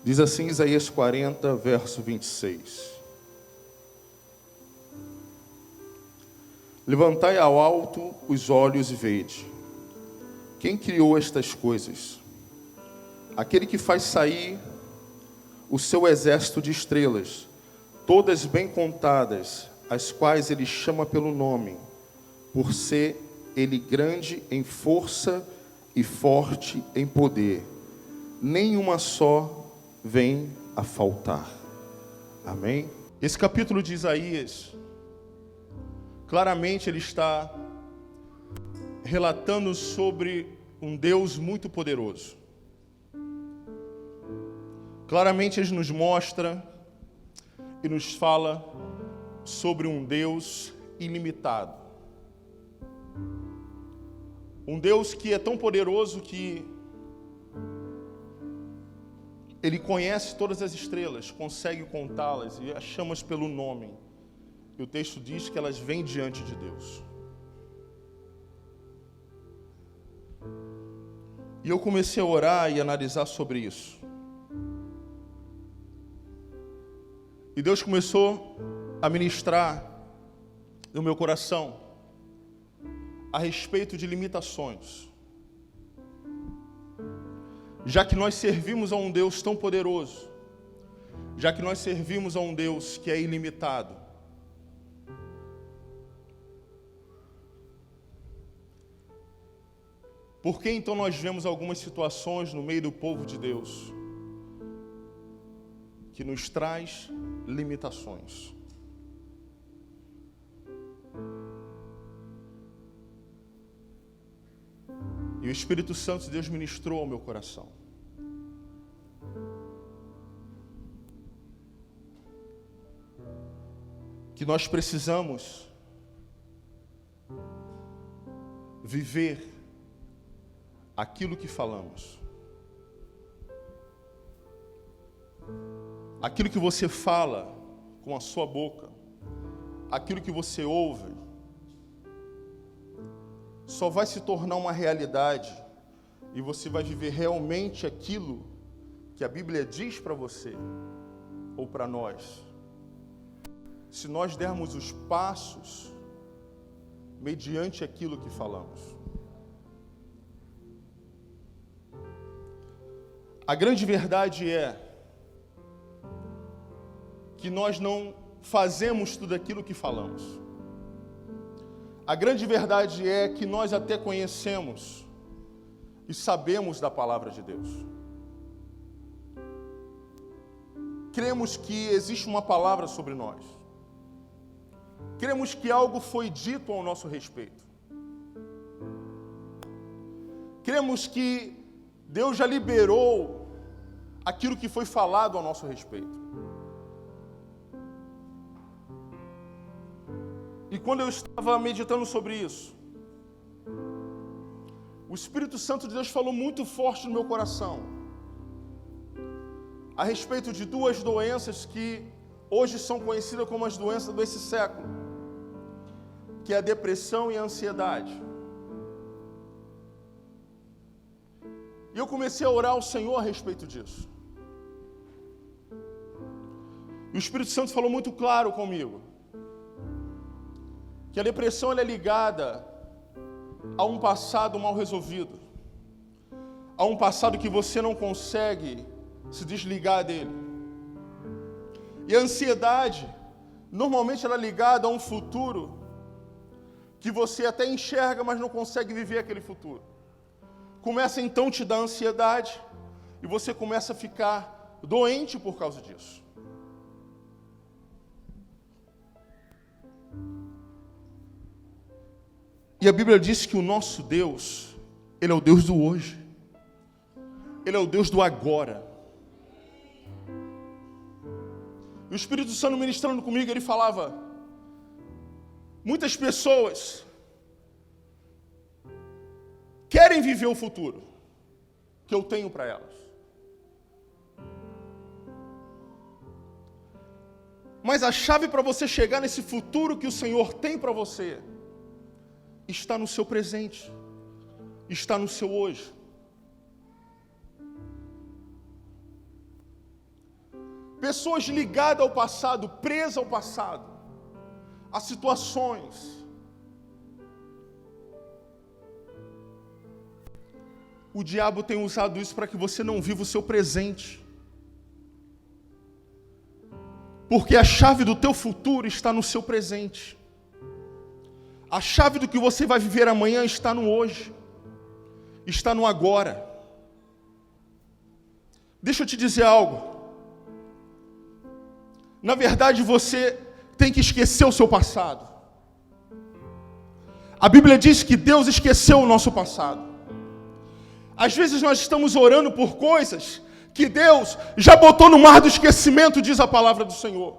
Diz assim Isaías 40, verso 26. Levantai ao alto os olhos e vede. Quem criou estas coisas? Aquele que faz sair o seu exército de estrelas, todas bem contadas, as quais ele chama pelo nome, por ser ele grande em força e forte em poder. Nenhuma só vem a faltar. Amém? Esse capítulo de Isaías, claramente ele está relatando sobre um Deus muito poderoso. Claramente ele nos mostra e nos fala sobre um Deus ilimitado. Um Deus que é tão poderoso que Ele conhece todas as estrelas, consegue contá-las e as chama pelo nome. E o texto diz que elas vêm diante de Deus. E eu comecei a orar e analisar sobre isso. E Deus começou a ministrar no meu coração a respeito de limitações. Já que nós servimos a um Deus tão poderoso, já que nós servimos a um Deus que é ilimitado, por que então nós vemos algumas situações no meio do povo de Deus que nos traz limitações? E o Espírito Santo de Deus ministrou ao meu coração. Que nós precisamos viver aquilo que falamos. Aquilo que você fala com a sua boca, aquilo que você ouve, só vai se tornar uma realidade e você vai viver realmente aquilo que a Bíblia diz para você ou para nós, se nós dermos os passos mediante aquilo que falamos. A grande verdade é que nós não fazemos tudo aquilo que falamos. A grande verdade é que nós até conhecemos e sabemos da palavra de Deus. Cremos que existe uma palavra sobre nós. Cremos que algo foi dito ao nosso respeito. Cremos que Deus já liberou aquilo que foi falado ao nosso respeito. E quando eu estava meditando sobre isso, o Espírito Santo de Deus falou muito forte no meu coração a respeito de duas doenças que hoje são conhecidas como as doenças desse século, que é a depressão e a ansiedade. E eu comecei a orar ao Senhor a respeito disso. E o Espírito Santo falou muito claro comigo que a depressão ela é ligada a um passado mal resolvido, a um passado que você não consegue se desligar dele. E a ansiedade, normalmente ela é ligada a um futuro que você até enxerga, mas não consegue viver aquele futuro. Começa então a te dar ansiedade e você começa a ficar doente por causa disso. E a Bíblia diz que o nosso Deus, Ele é o Deus do hoje. Ele é o Deus do agora. E o Espírito Santo ministrando comigo, ele falava, muitas pessoas querem viver o futuro que eu tenho para elas. Mas a chave para você chegar nesse futuro que o Senhor tem para você está no seu presente, está no seu hoje. Pessoas ligadas ao passado, presas ao passado, a situações. O diabo tem usado isso para que você não viva o seu presente. Porque a chave do teu futuro está no seu presente. A chave do que você vai viver amanhã está no hoje. Está no agora. Deixa eu te dizer algo. Na verdade, você tem que esquecer o seu passado. A Bíblia diz que Deus esqueceu o nosso passado. Às vezes nós estamos orando por coisas que Deus já botou no mar do esquecimento, diz a palavra do Senhor.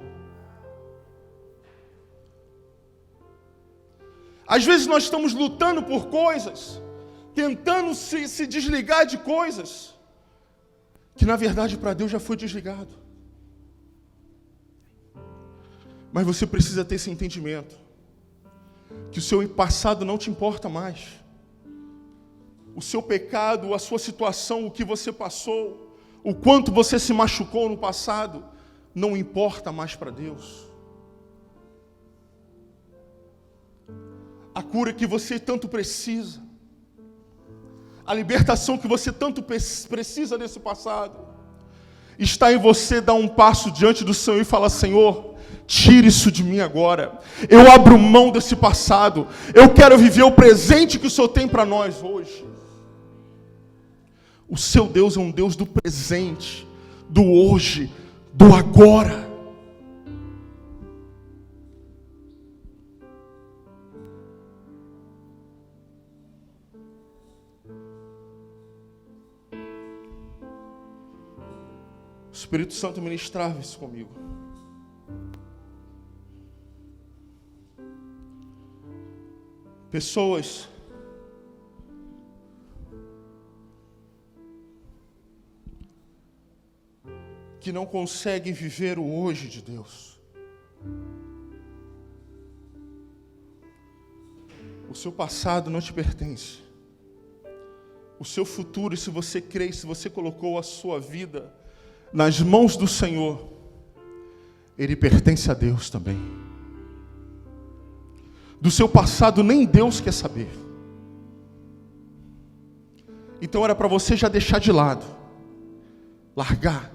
Às vezes nós estamos lutando por coisas, tentando se desligar de coisas, que na verdade para Deus já foi desligado. Mas você precisa ter esse entendimento, que o seu passado não te importa mais. O seu pecado, a sua situação, o que você passou, o quanto você se machucou no passado, não importa mais para Deus. A cura que você tanto precisa, a libertação que você tanto precisa desse passado, está em você dar um passo diante do Senhor e falar: Senhor, tire isso de mim agora. Eu abro mão desse passado. Eu quero viver o presente que o Senhor tem para nós hoje. O seu Deus é um Deus do presente, do hoje, do agora. O Espírito Santo ministrava isso comigo. Pessoas que não conseguem viver o hoje de Deus. O seu passado não te pertence. O seu futuro, se você crê, se você colocou a sua vida nas mãos do Senhor, ele pertence a Deus também. Do seu passado nem Deus quer saber. Então era para você já deixar de lado, largar,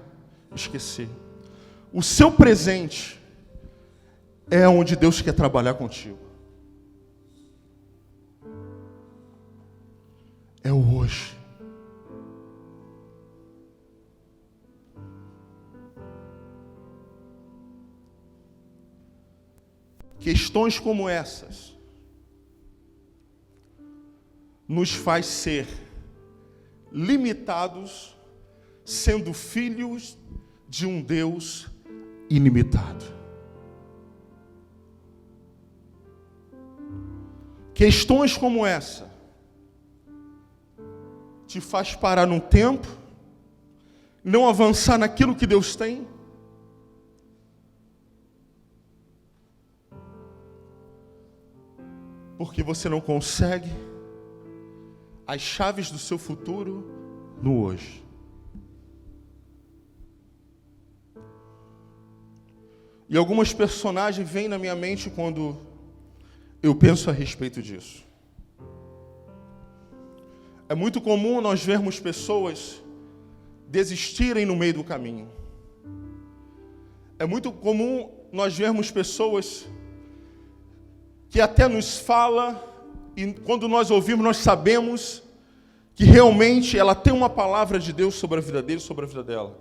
esquecer. O seu presente é onde Deus quer trabalhar contigo. É o hoje. Questões como essas nos faz ser limitados, sendo filhos de um Deus ilimitado. Questões como essa te faz parar no tempo, não avançar naquilo que Deus tem. Porque você não consegue as chaves do seu futuro no hoje. E algumas personagens vêm na minha mente quando eu penso a respeito disso. É muito comum nós vermos pessoas desistirem no meio do caminho. É muito comum nós vermos pessoas que até nos fala, e quando nós ouvimos, nós sabemos que realmente ela tem uma palavra de Deus sobre a vida dele, sobre a vida dela.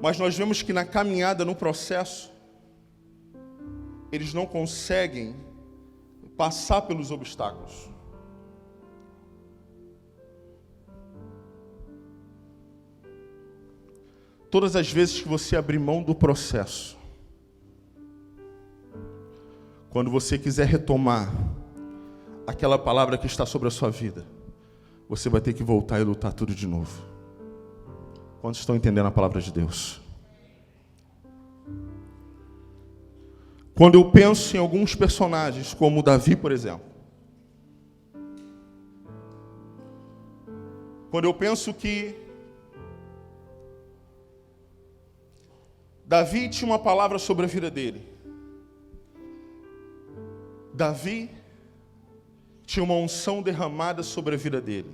Mas nós vemos que na caminhada, no processo, eles não conseguem passar pelos obstáculos. Todas as vezes que você abrir mão do processo, quando você quiser retomar aquela palavra que está sobre a sua vida, você vai ter que voltar e lutar tudo de novo. Quantos estão entendendo a palavra de Deus? Quando eu penso em alguns personagens, como Davi, por exemplo. Quando eu penso que Davi tinha uma palavra sobre a vida dele. Davi tinha uma unção derramada sobre a vida dele.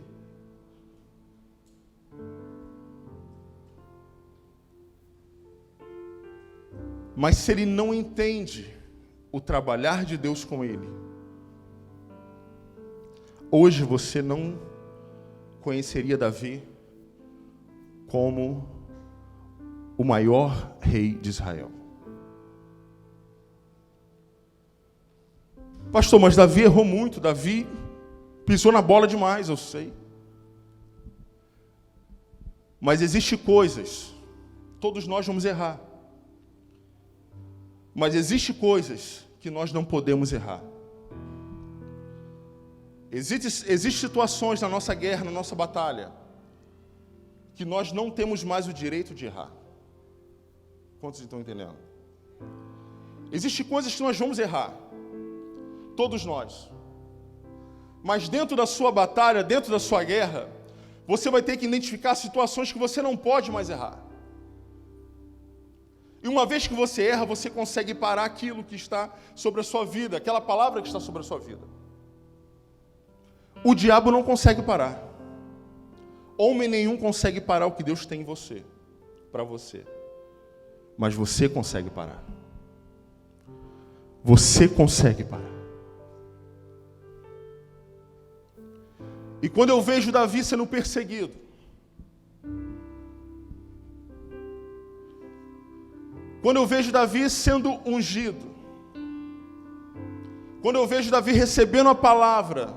Mas se ele não entende o trabalhar de Deus com ele, hoje você não conheceria Davi como o maior rei de Israel. Pastor, mas Davi errou muito, Davi pisou na bola demais, eu sei. Mas existem coisas, todos nós vamos errar. Mas existem coisas que nós não podemos errar. Existem situações na nossa guerra, na nossa batalha, que nós não temos mais o direito de errar. Quantos estão entendendo? Existem coisas que nós vamos errar. Todos nós. Mas dentro da sua batalha, dentro da sua guerra, você vai ter que identificar situações que você não pode mais errar. E uma vez que você erra, você consegue parar aquilo que está sobre a sua vida, aquela palavra que está sobre a sua vida. O diabo não consegue parar. Homem nenhum consegue parar o que Deus tem em você, para você. Mas você consegue parar. Você consegue parar. E quando eu vejo Davi sendo perseguido, quando eu vejo Davi sendo ungido, quando eu vejo Davi recebendo a palavra,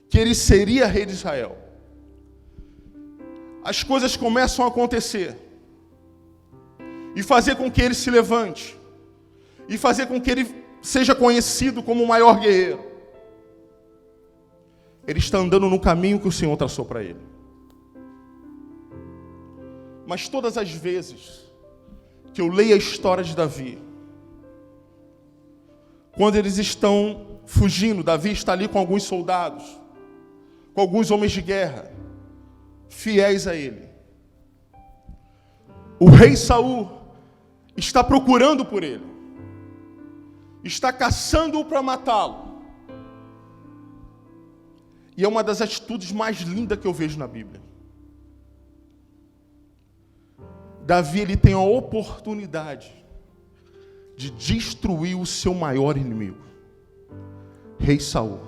que ele seria rei de Israel, as coisas começam a acontecer, e fazer com que ele se levante, e fazer com que ele seja conhecido como o maior guerreiro. Ele está andando no caminho que o Senhor traçou para ele. Mas todas as vezes que eu leio a história de Davi, quando eles estão fugindo, Davi está ali com alguns soldados, com alguns homens de guerra, fiéis a ele. O rei Saul está procurando por ele, está caçando-o para matá-lo. E é uma das atitudes mais lindas que eu vejo na Bíblia. Davi, ele tem a oportunidade de destruir o seu maior inimigo, rei Saul.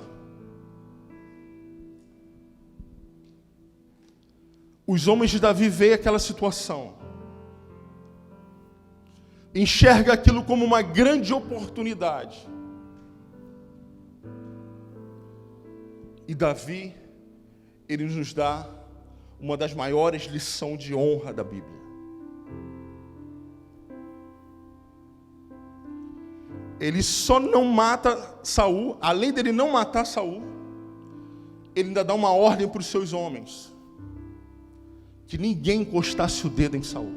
Os homens de Davi veem aquela situação, enxerga aquilo como uma grande oportunidade. E Davi, ele nos dá uma das maiores lições de honra da Bíblia. Ele só não mata Saul, além dele não matar Saul, ele ainda dá uma ordem para os seus homens, que ninguém encostasse o dedo em Saul.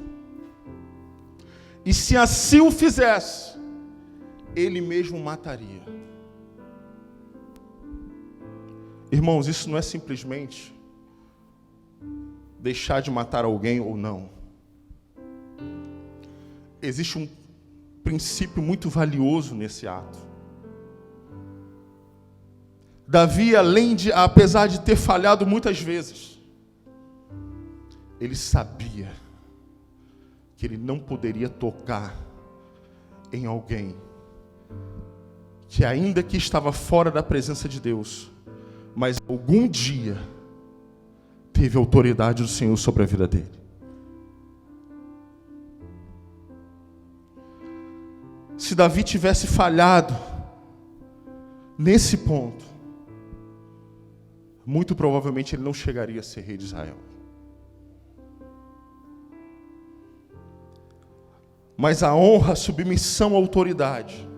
E se assim o fizesse, ele mesmo mataria. Irmãos, isso não é simplesmente deixar de matar alguém ou não. Existe um princípio muito valioso nesse ato. Davi, apesar de ter falhado muitas vezes, ele sabia que ele não poderia tocar em alguém que, ainda que estava fora da presença de Deus, mas algum dia teve autoridade do Senhor sobre a vida dele. Se Davi tivesse falhado nesse ponto, muito provavelmente ele não chegaria a ser rei de Israel. Mas a honra, a submissão à autoridade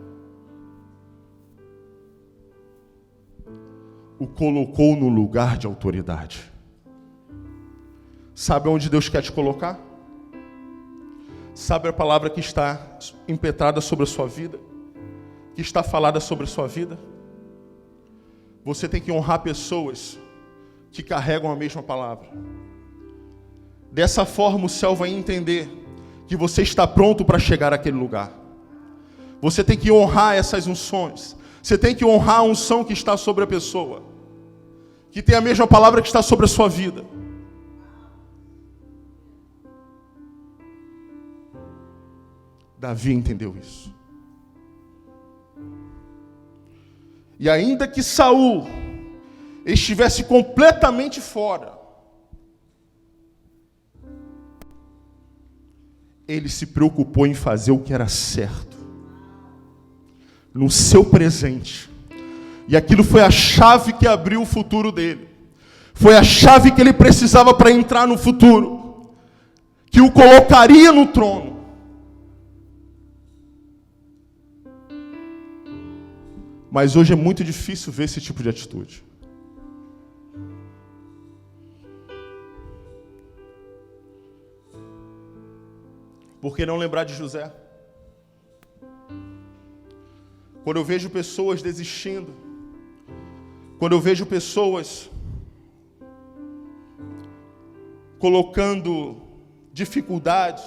o colocou no lugar de autoridade. Sabe onde Deus quer te colocar? Sabe a palavra que está impetrada sobre a sua vida? Que está falada sobre a sua vida? Você tem que honrar pessoas que carregam a mesma palavra. Dessa forma o céu vai entender que você está pronto para chegar àquele lugar. Você tem que honrar essas unções. Você tem que honrar a unção que está sobre a pessoa, que tem a mesma palavra que está sobre a sua vida. Davi entendeu isso. E ainda que Saul estivesse completamente fora, ele se preocupou em fazer o que era certo, no seu presente. E aquilo foi a chave que abriu o futuro dele. Foi a chave que ele precisava para entrar no futuro, que o colocaria no trono. Mas hoje é muito difícil ver esse tipo de atitude. Por que não lembrar de José? Quando eu vejo pessoas desistindo, quando eu vejo pessoas colocando dificuldades,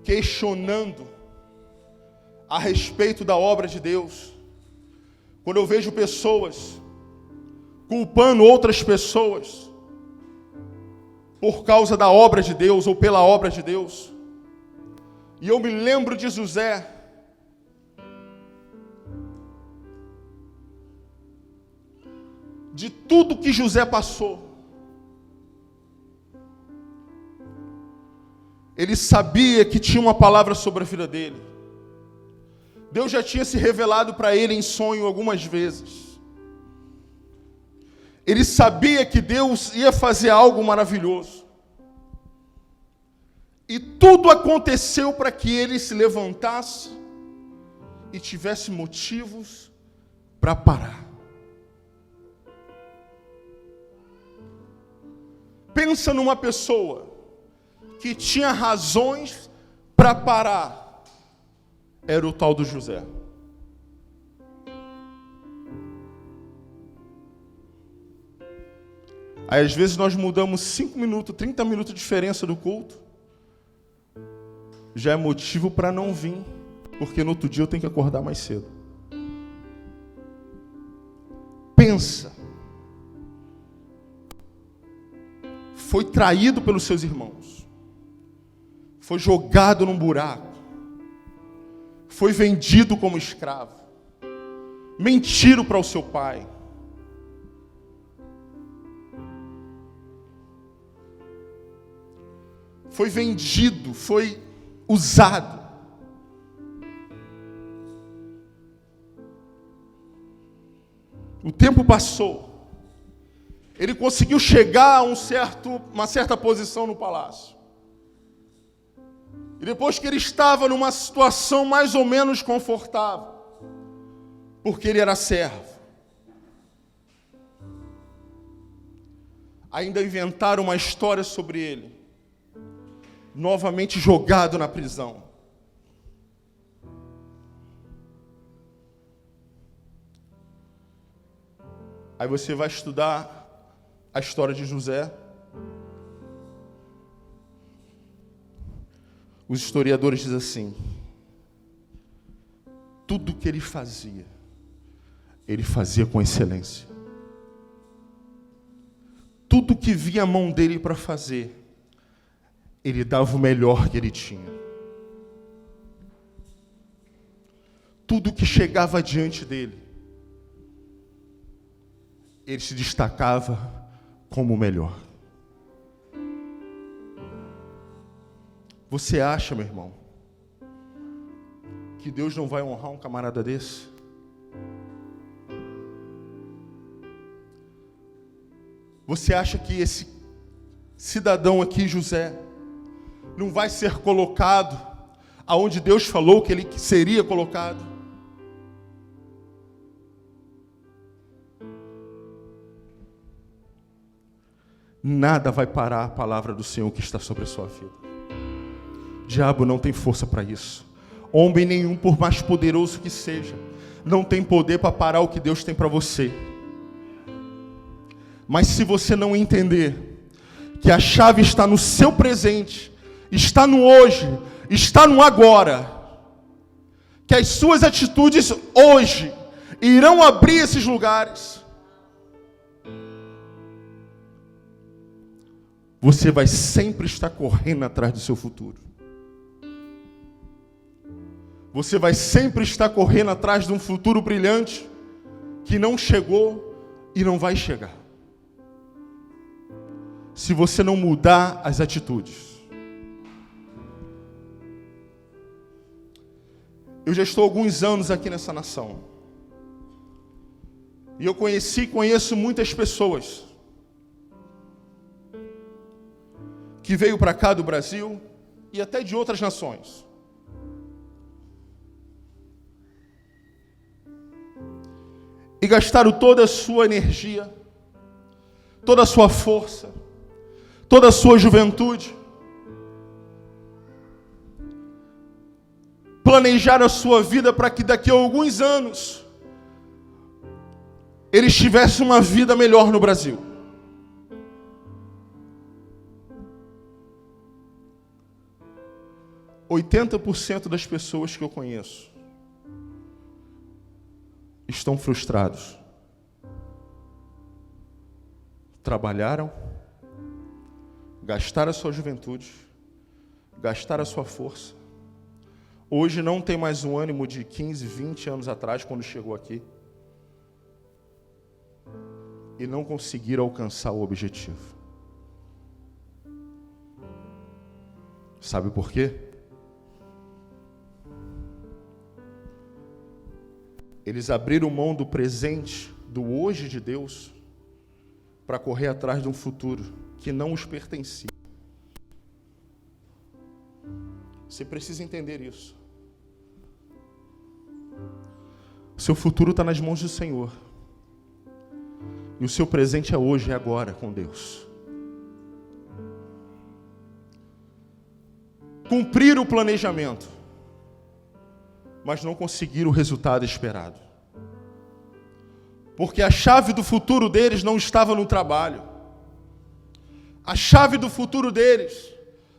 questionando a respeito da obra de Deus, quando eu vejo pessoas culpando outras pessoas por causa da obra de Deus ou pela obra de Deus, e eu me lembro de José, de tudo que José passou. Ele sabia que tinha uma palavra sobre a vida dele. Deus já tinha se revelado para ele em sonho algumas vezes. Ele sabia que Deus ia fazer algo maravilhoso. E tudo aconteceu para que ele se levantasse e tivesse motivos para parar. Pensa numa pessoa que tinha razões para parar. Era o tal do José. Aí às vezes nós mudamos 5 minutos, 30 minutos de diferença do culto. Já é motivo para não vir, porque no outro dia eu tenho que acordar mais cedo. Pensa. Foi traído pelos seus irmãos. Foi jogado num buraco. Foi vendido como escravo. Mentiram para o seu pai. Foi vendido, foi usado. O tempo passou. Ele conseguiu chegar a uma certa posição no palácio. E depois que ele estava numa situação mais ou menos confortável, porque ele era servo, ainda inventaram uma história sobre ele, novamente jogado na prisão. Aí você vai estudar a história de José. Os historiadores dizem assim: tudo que ele fazia com excelência. Tudo que vinha a mão dele para fazer, ele dava o melhor que ele tinha. Tudo que chegava diante dele, ele se destacava como o melhor. Você acha, meu irmão, que Deus não vai honrar um camarada desse? Você acha que esse cidadão aqui, José, não vai ser colocado aonde Deus falou que ele seria colocado? Nada vai parar a palavra do Senhor que está sobre a sua vida. Diabo não tem força para isso. Homem nenhum, por mais poderoso que seja, não tem poder para parar o que Deus tem para você. Mas se você não entender que a chave está no seu presente, está no hoje, está no agora. Que as suas atitudes hoje irão abrir esses lugares. Você vai sempre estar correndo atrás do seu futuro. Você vai sempre estar correndo atrás de um futuro brilhante que não chegou e não vai chegar. Se você não mudar as atitudes. Eu já estou há alguns anos aqui nessa nação. E eu conheço muitas pessoas que veio para cá do Brasil e até de outras nações. E gastaram toda a sua energia, toda a sua força, toda a sua juventude, planejaram a sua vida para que daqui a alguns anos eles tivessem uma vida melhor no Brasil. %80 das pessoas que eu conheço estão frustrados. Trabalharam, gastaram a sua juventude, gastaram a sua força. Hoje não tem mais um ânimo de 15, 20 anos atrás, quando chegou aqui. E não conseguiram alcançar o objetivo. Sabe por quê? Eles abriram mão do presente, do hoje de Deus, para correr atrás de um futuro que não os pertencia. Você precisa entender isso. Seu futuro está nas mãos do Senhor. E o seu presente é hoje, é agora, com Deus. Cumprir o planejamento, mas não conseguir o resultado esperado. Porque a chave do futuro deles não estava no trabalho. A chave do futuro deles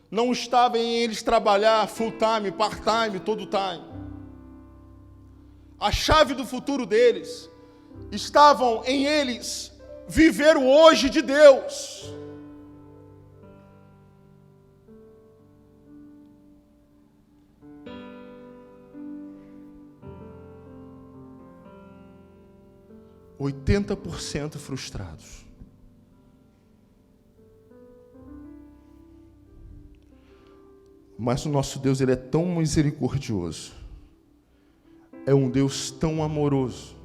não estava em eles trabalhar full time, part time, todo time. A chave do futuro deles estavam em eles viver o hoje de Deus. %80 frustrados. Mas o nosso Deus, Ele é tão misericordioso. É um Deus tão amoroso.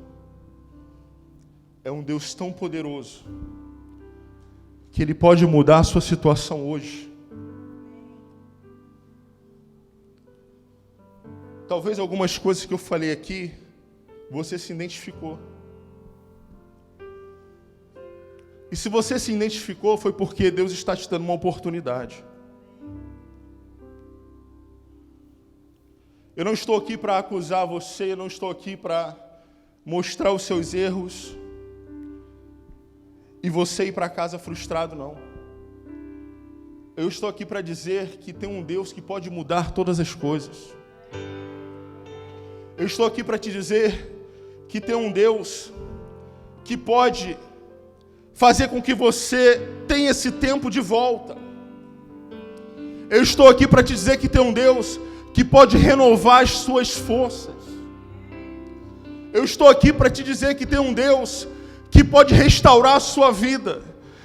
É um Deus tão poderoso. Que Ele pode mudar a sua situação hoje. Talvez algumas coisas que eu falei aqui, você se identificou. E se você se identificou, foi porque Deus está te dando uma oportunidade. Eu não estou aqui para acusar você, eu não estou aqui para mostrar os seus erros e você ir para casa frustrado, não. Eu estou aqui para dizer que tem um Deus que pode mudar todas as coisas. Eu estou aqui para te dizer que tem um Deus que pode fazer com que você tenha esse tempo de volta. Eu estou aqui para te dizer que tem um Deus que pode renovar as suas forças. Eu estou aqui para te dizer que tem um Deus que pode restaurar a sua vida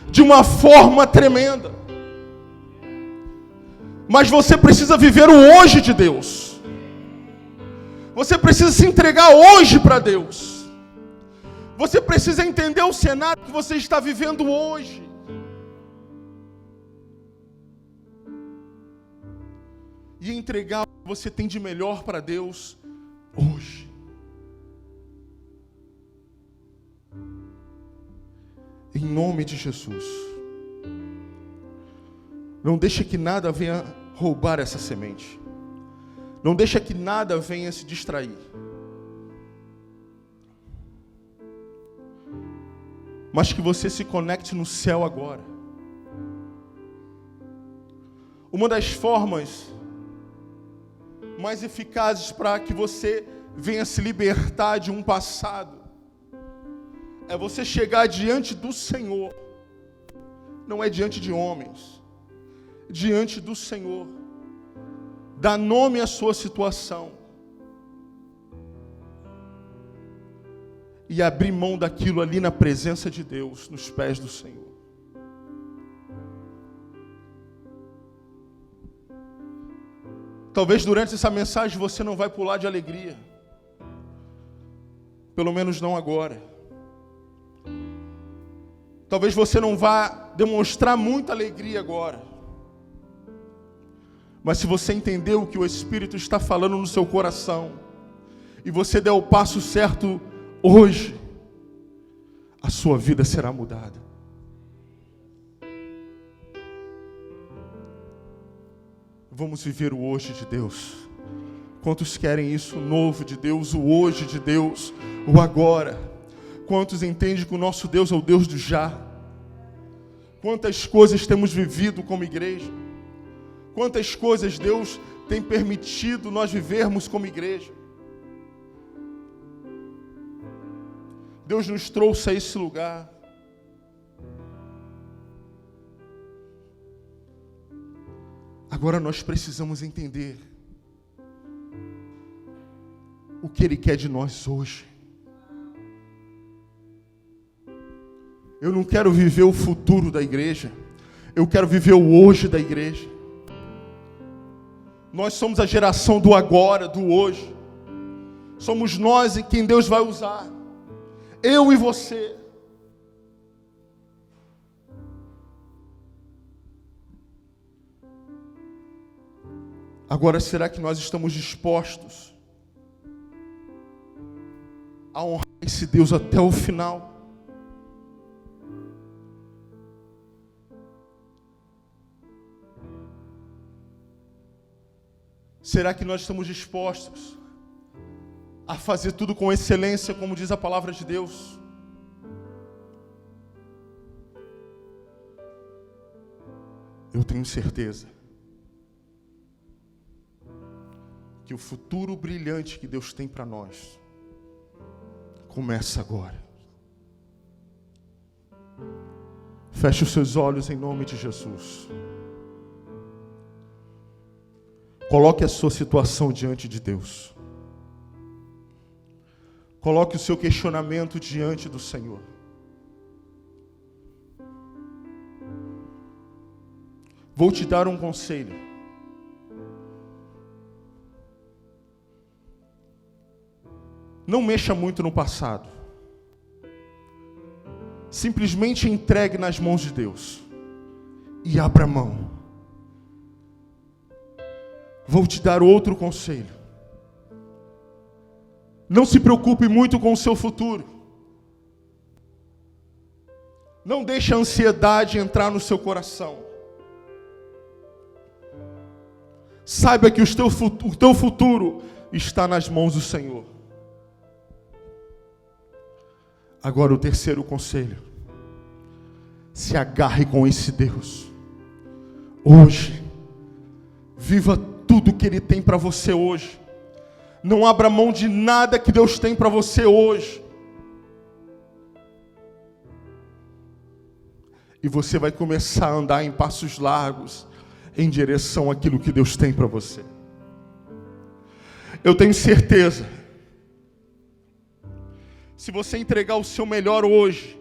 de uma forma tremenda. Mas você precisa viver o hoje de Deus. Você precisa se entregar hoje para Deus. Você precisa entender o cenário que você está vivendo hoje. E entregar o que você tem de melhor para Deus hoje. Em nome de Jesus. Não deixe que nada venha roubar essa semente. Não deixe que nada venha se distrair. Mas que você se conecte no céu agora. Uma das formas mais eficazes para que você venha se libertar de um passado é você chegar diante do Senhor. Não é diante de homens, diante do Senhor. Dá nome à sua situação e abrir mão daquilo ali na presença de Deus, nos pés do Senhor. Talvez durante essa mensagem você não vai pular de alegria. Pelo menos não agora. Talvez você não vá demonstrar muita alegria agora. Mas se você entender o que o Espírito está falando no seu coração, e você der o passo certo hoje, a sua vida será mudada. Vamos viver o hoje de Deus. Quantos querem isso, o novo de Deus, o hoje de Deus, o agora? Quantos entendem que o nosso Deus é o Deus do já? Quantas coisas temos vivido como igreja? Quantas coisas Deus tem permitido nós vivermos como igreja? Deus nos trouxe a esse lugar. Agora nós precisamos entender o que Ele quer de nós hoje. Eu não quero viver o futuro da igreja, eu quero viver o hoje da igreja. Nós somos a geração do agora, do hoje. Somos nós em quem Deus vai usar. Eu e você. Agora, será que nós estamos dispostos a honrar esse Deus até o final? Será que nós estamos dispostos a fazer tudo com excelência, como diz a palavra de Deus? Eu tenho certeza que o futuro brilhante que Deus tem para nós começa agora. Feche os seus olhos em nome de Jesus. Coloque a sua situação diante de Deus. Coloque o seu questionamento diante do Senhor. Vou te dar um conselho. Não mexa muito no passado. Simplesmente entregue nas mãos de Deus. E abra mão. Vou te dar outro conselho. Não se preocupe muito com o seu futuro. Não deixe a ansiedade entrar no seu coração. Saiba que o teu futuro está nas mãos do Senhor. Agora o terceiro conselho. Se agarre com esse Deus. Hoje. Viva tudo que Ele tem para você hoje. Não abra mão de nada que Deus tem para você hoje. E você vai começar a andar em passos largos em direção àquilo que Deus tem para você. Eu tenho certeza, se você entregar o seu melhor hoje,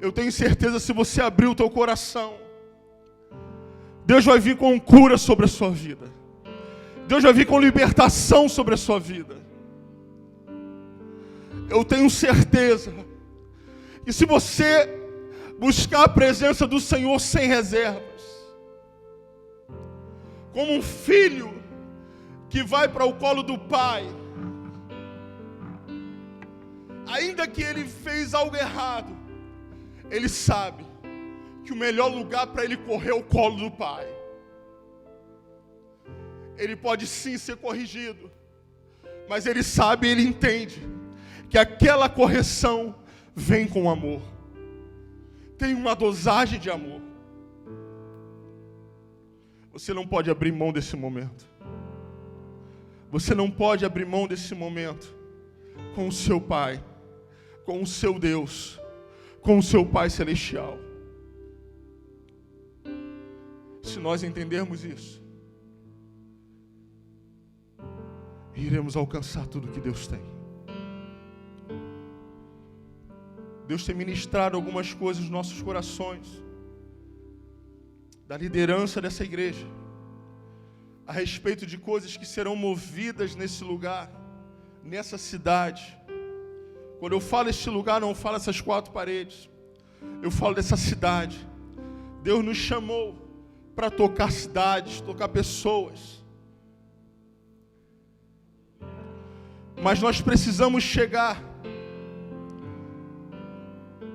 eu tenho certeza, se você abrir o teu coração, Deus vai vir com cura sobre a sua vida. Deus vai vir com libertação sobre a sua vida. Eu tenho certeza que se você buscar a presença do Senhor sem reservas, como um filho que vai para o colo do pai, ainda que ele fez algo errado, ele sabe que o melhor lugar para ele correr é o colo do pai. Ele pode sim ser corrigido, mas ele sabe, ele entende que aquela correção vem com amor. Tem uma dosagem de amor. Você não pode abrir mão desse momento. Você não pode abrir mão desse momento com o seu Pai, com o seu Deus, com o seu Pai Celestial. Se nós entendermos isso, iremos alcançar tudo que Deus tem. Deus tem ministrado algumas coisas nos nossos corações, da liderança dessa igreja, a respeito de coisas que serão movidas nesse lugar, nessa cidade. Quando eu falo este lugar, não falo essas 4 paredes, eu falo dessa cidade. Deus nos chamou para tocar cidades, tocar pessoas. Mas nós precisamos chegar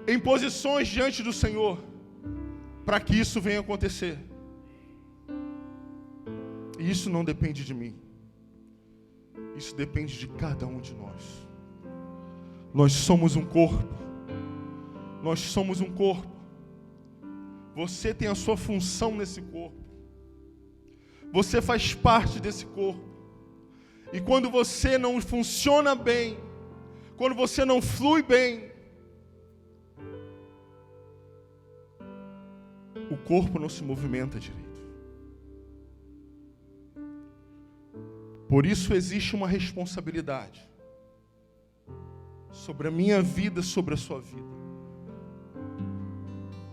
em posições diante do Senhor para que isso venha acontecer. E isso não depende de mim. Isso depende de cada um de nós. Nós somos um corpo. Nós somos um corpo. Você tem a sua função nesse corpo. Você faz parte desse corpo. E quando você não funciona bem, quando você não flui bem, o corpo não se movimenta direito. Por isso existe uma responsabilidade sobre a minha vida, sobre a sua vida.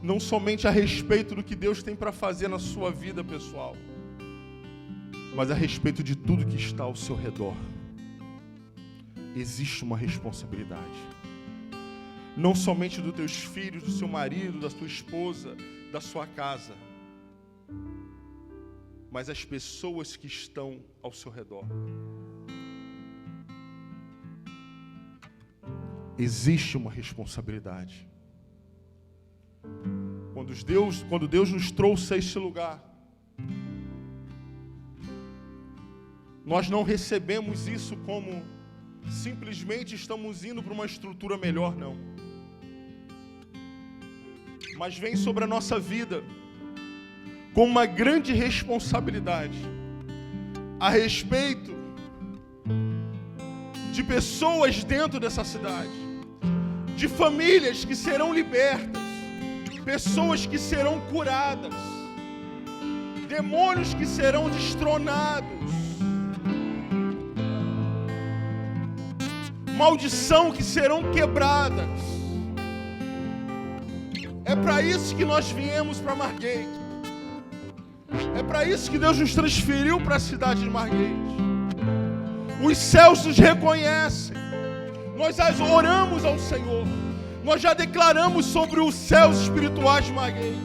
Não somente a respeito do que Deus tem para fazer na sua vida pessoal, mas a respeito de tudo que está ao seu redor. Existe uma responsabilidade. Não somente dos teus filhos, do seu marido, da tua esposa, da sua casa, mas as pessoas que estão ao seu redor. Existe uma responsabilidade. Quando Deus nos trouxe a este lugar, nós não recebemos isso como simplesmente estamos indo para uma estrutura melhor, não. Mas vem sobre a nossa vida com uma grande responsabilidade a respeito de pessoas dentro dessa cidade, de famílias que serão libertas, pessoas que serão curadas, demônios que serão destronados, maldição que serão quebradas. É para isso que nós viemos para Margate. É para isso que Deus nos transferiu para a cidade de Margate. Os céus nos reconhecem. Nós oramos ao Senhor. Nós já declaramos sobre os céus espirituais de Margate.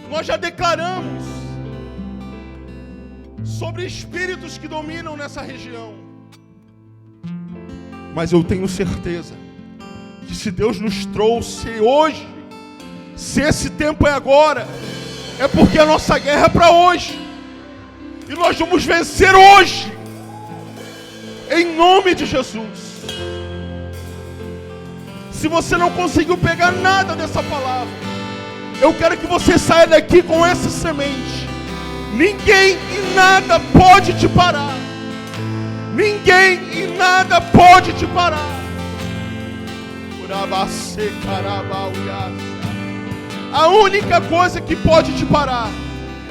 Nós já declaramos sobre espíritos que dominam nessa região. Mas eu tenho certeza que se Deus nos trouxe hoje, se esse tempo é agora, é porque a nossa guerra é para hoje. E nós vamos vencer hoje. Em nome de Jesus. Se você não conseguiu pegar nada dessa palavra, eu quero que você saia daqui com essa semente. Ninguém e nada pode te parar. Ninguém e nada pode te parar. A única coisa que pode te parar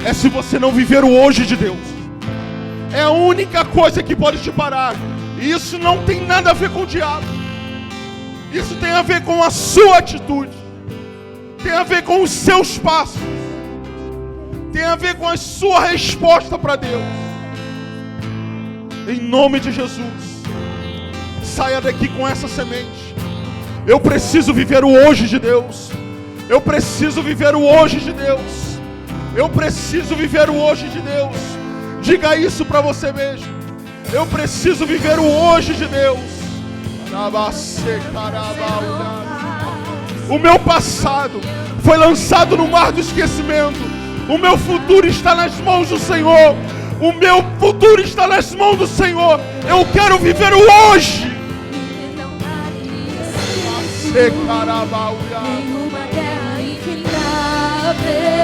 é se você não viver o hoje de Deus. É a única coisa que pode te parar. E isso não tem nada a ver com o diabo. Isso tem a ver com a sua atitude. Tem a ver com os seus passos. Tem a ver com a sua resposta para Deus. Em nome de Jesus, saia daqui com essa semente. Eu preciso viver o hoje de Deus. Eu preciso viver o hoje de Deus. Eu preciso viver o hoje de Deus. Diga isso para você mesmo. Eu preciso viver o hoje de Deus. O meu passado foi lançado no mar do esquecimento. O meu futuro está nas mãos do Senhor. O meu futuro está nas mãos do Senhor. Eu quero viver o hoje. Nenhuma guerra infinita.